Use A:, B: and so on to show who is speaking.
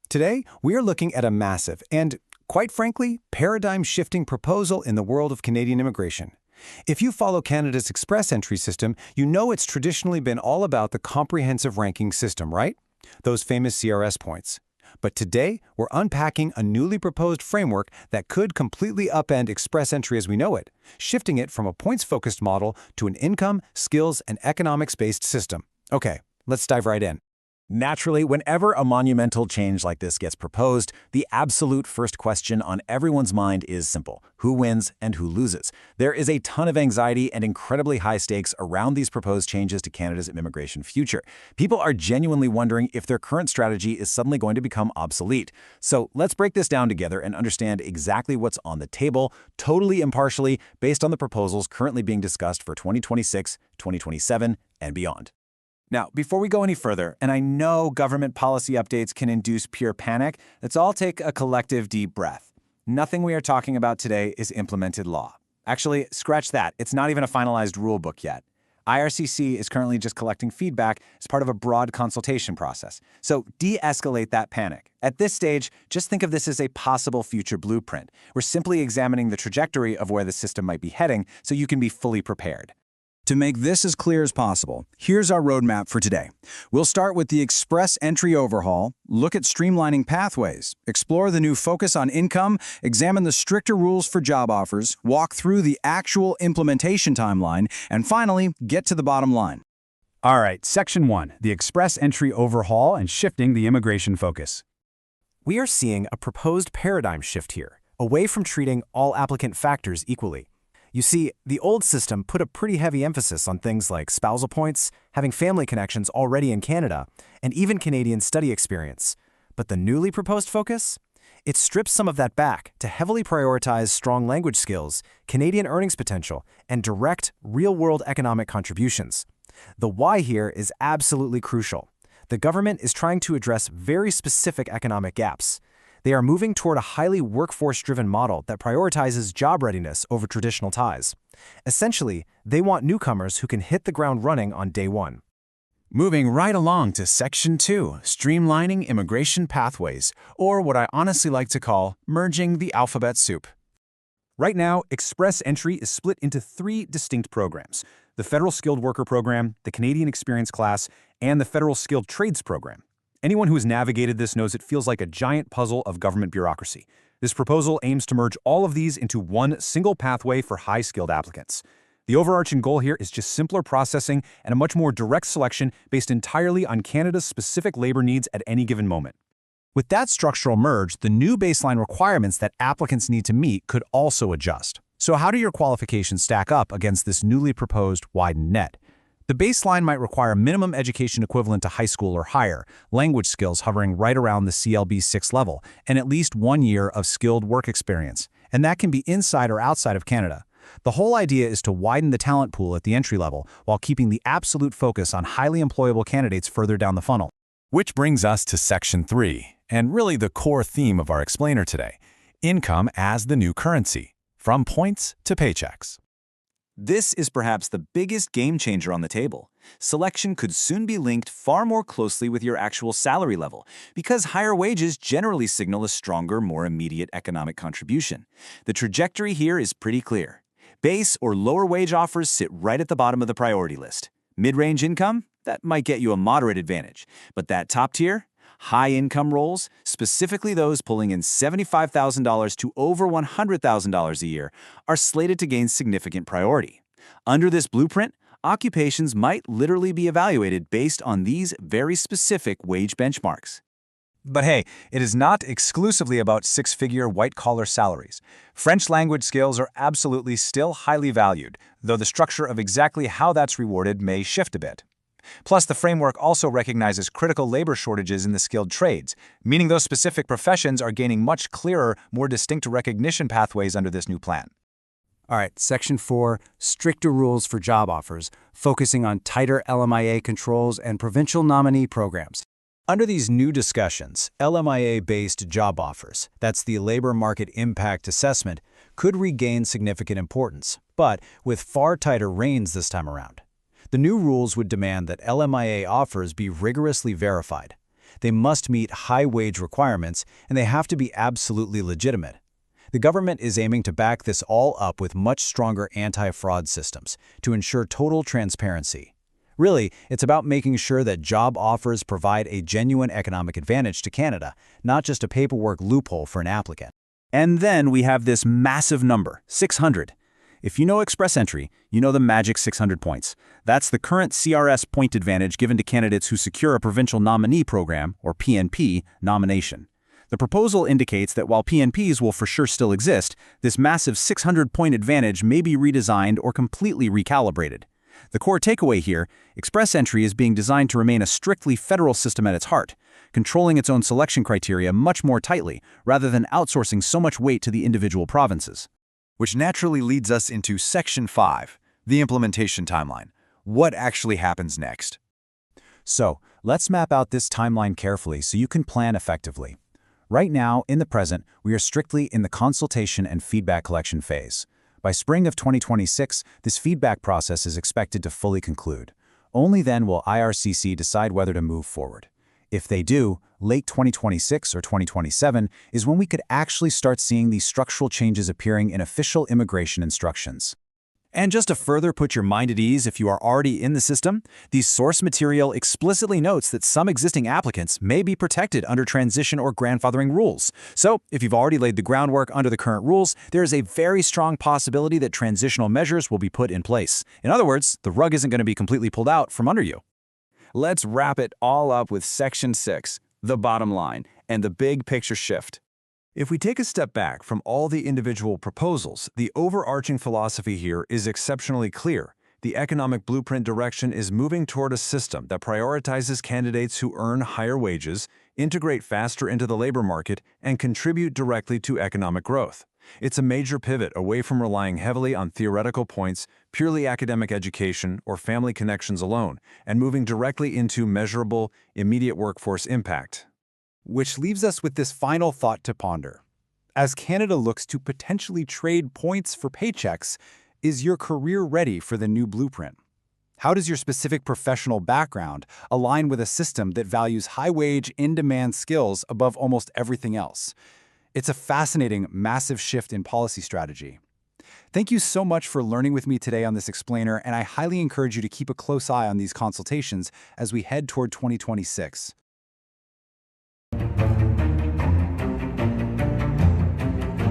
A: Today, we are looking at a massive and, quite frankly, paradigm-shifting proposal in the world of Canadian immigration. If you follow Canada's express entry system, you know it's traditionally been all about the comprehensive ranking system, right? Those famous CRS points. But today, we're unpacking a newly proposed framework that could completely upend express entry as we know it, shifting it from a points-focused model to an income, skills, and economics-based system. Okay, let's dive right in.
B: Naturally, whenever a monumental change like this gets proposed, the absolute first question on everyone's mind is simple: who wins and who loses? There is a ton of anxiety and incredibly high stakes around these proposed changes to Canada's immigration future. People are genuinely wondering if their current strategy is suddenly going to become obsolete. So let's break this down together and understand exactly what's on the table, totally impartially, based on the proposals currently being discussed for 2026, 2027, and beyond.
C: Now, before we go any further, and I know government policy updates can induce pure panic, let's all take a collective deep breath. Nothing we are talking about today is implemented law. Actually, scratch that. It's not even a finalized rule book yet. IRCC is currently just collecting feedback as part of a broad consultation process. So de-escalate that panic. At this stage, just think of this as a possible future blueprint. We're simply examining the trajectory of where the system might be heading so you can be fully prepared.
D: To make this as clear as possible, here's our roadmap for today. We'll start with the express entry overhaul, look at streamlining pathways, explore the new focus on income, examine the stricter rules for job offers, walk through the actual implementation timeline, and finally, get to the bottom line.
E: All right, Section 1, the express entry overhaul and shifting the immigration focus.
F: We are seeing a proposed paradigm shift here, away from treating all applicant factors equally. You see, the old system put a pretty heavy emphasis on things like spousal points, having family connections already in Canada, and even Canadian study experience. But the newly proposed focus? It strips some of that back to heavily prioritize strong language skills, Canadian earnings potential, and direct, real-world economic contributions. The why here is absolutely crucial. The government is trying to address very specific economic gaps. They are moving toward a highly workforce-driven model that prioritizes job readiness over traditional ties. Essentially, they want newcomers who can hit the ground running on day one.
B: Moving right along to Section 2, streamlining immigration pathways, or what I honestly like to call merging the alphabet soup.
E: Right now, express entry is split into 3 distinct programs: the Federal Skilled Worker Program, the Canadian Experience Class, and the Federal Skilled Trades Program. Anyone who has navigated this knows it feels like a giant puzzle of government bureaucracy. This proposal aims to merge all of these into one single pathway for high-skilled applicants. The overarching goal here is just simpler processing and a much more direct selection based entirely on Canada's specific labor needs at any given moment.
D: With that structural merge, the new baseline requirements that applicants need to meet could also adjust. So how do your qualifications stack up against this newly proposed widened net? The baseline might require minimum education equivalent to high school or higher, language skills hovering right around the CLB 6 level, and at least 1 year of skilled work experience. And that can be inside or outside of Canada. The whole idea is to widen the talent pool at the entry level while keeping the absolute focus on highly employable candidates further down the funnel.
B: Which brings us to Section 3, and really the core theme of our explainer today: income as the new currency, from points to paychecks.
C: This is perhaps the biggest game changer on the table. Selection could soon be linked far more closely with your actual salary level, because higher wages generally signal a stronger, more immediate economic contribution. The trajectory here is pretty clear. Base or lower wage offers sit right at the bottom of the priority list. Mid-range income? That might get you a moderate advantage. But that top tier? High-income roles, specifically those pulling in $75,000 to over $100,000 a year, are slated to gain significant priority. Under this blueprint, occupations might literally be evaluated based on these very specific wage benchmarks.
B: But hey, it is not exclusively about 6-figure white-collar salaries. French language skills are absolutely still highly valued, though the structure of exactly how that's rewarded may shift a bit. Plus, the framework also recognizes critical labor shortages in the skilled trades, meaning those specific professions are gaining much clearer, more distinct recognition pathways under this new plan.
F: All right, Section 4, stricter rules for job offers, focusing on tighter LMIA controls and provincial nominee programs.
D: Under these new discussions, LMIA-based job offers, that's the Labor Market Impact Assessment, could regain significant importance, but with far tighter reins this time around. The new rules would demand that LMIA offers be rigorously verified. they must meet high wage requirements, and they have to be absolutely legitimate. The government is aiming to back this all up with much stronger anti-fraud systems to ensure total transparency. Really, it's about making sure that job offers provide a genuine economic advantage to Canada, not just a paperwork loophole for an applicant.
E: And then we have this massive number, 600. If you know Express Entry, you know the magic 600 points. That's the current CRS point advantage given to candidates who secure a provincial nominee program, or PNP, nomination. The proposal indicates that while PNPs will for sure still exist, this massive 600-point advantage may be redesigned or completely recalibrated. The core takeaway here, Express Entry is being designed to remain a strictly federal system at its heart, controlling its own selection criteria much more tightly, rather than outsourcing so much weight to the individual provinces.
A: Which naturally leads us into Section 5, the implementation timeline. What actually happens next?
D: So, let's map out this timeline carefully so you can plan effectively. Right now, in the present, we are strictly in the consultation and feedback collection phase. By spring of 2026, this feedback process is expected to fully conclude. Only then will IRCC decide whether to move forward. If they do, late 2026 or 2027 is when we could actually start seeing these structural changes appearing in official immigration instructions.
E: And just to further put your mind at ease if you are already in the system, the source material explicitly notes that some existing applicants may be protected under transition or grandfathering rules. So, if you've already laid the groundwork under the current rules, there is a very strong possibility that transitional measures will be put in place. In other words, the rug isn't going to be completely pulled out from under you.
C: Let's wrap it all up with Section 6, the bottom line, and the big picture shift.
A: If we take a step back from all the individual proposals, the overarching philosophy here is exceptionally clear. The economic blueprint direction is moving toward a system that prioritizes candidates who earn higher wages, integrate faster into the labor market, and contribute directly to economic growth. It's a major pivot away from relying heavily on theoretical points, purely academic education, or family connections alone, and moving directly into measurable, immediate workforce impact.
E: Which leaves us with this final thought to ponder. As Canada looks to potentially trade points for paychecks, is your career ready for the new blueprint? How does your specific professional background align with a system that values high-wage, in-demand skills above almost everything else? It's a fascinating, massive shift in policy strategy. Thank you so much for learning with me today on this explainer, and I highly encourage you to keep a close eye on these consultations as we head toward 2026.